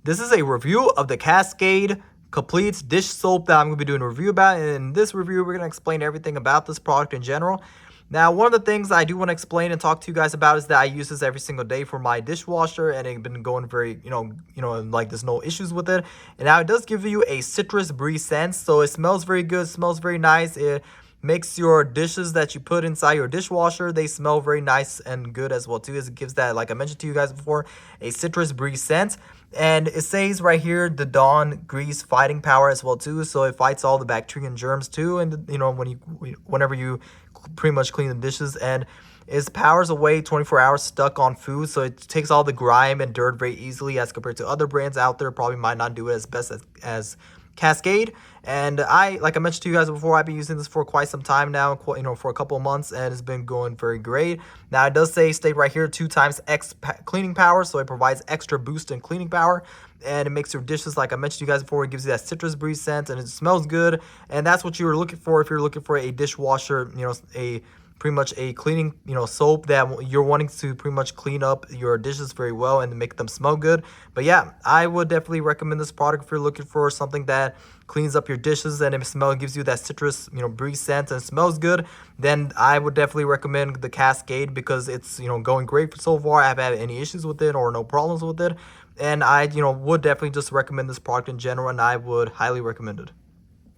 This is a review of the Cascade Complete Dish Soap that I'm going to be doing a review about. And in this review, we're going to explain everything about this product in general. Now, one of the things I do want to explain and talk to you guys about is that I use this every single day for my dishwasher, and it's been going very, like there's no issues with it. And now it does give you a citrus breeze scent, so it smells very good, smells very nice. It makes your dishes that you put inside your dishwasher, they smell very nice and good as well too, as it gives that, like I mentioned to you guys before, a citrus breeze scent. And it says right here the Dawn grease fighting power as well too, so it fights all the bacteria and germs too. And whenever you pretty much clean the dishes, and it powers away 24 hours stuck on food, so it takes all the grime and dirt very easily as compared to other brands out there. Probably might not do it as best as Cascade. And like I mentioned to you guys before, I've been using this for quite some time now, for a couple of months, and it's been going very great. Now it does state right here 2 times X cleaning power, so it provides extra boost in cleaning power, and it makes your dishes, like I mentioned to you guys before, it gives you that citrus breeze scent, and it smells good. And that's what you're looking for if you're looking for a dishwasher, pretty much a cleaning, soap that you're wanting to pretty much clean up your dishes very well and make them smell good. But yeah, I would definitely recommend this product if you're looking for something that cleans up your dishes and it gives you that citrus, breeze scent and smells good. Then I would definitely recommend the Cascade, because it's, going great so far. I haven't had any issues with it or no problems with it. And I, would definitely just recommend this product in general, and I would highly recommend it.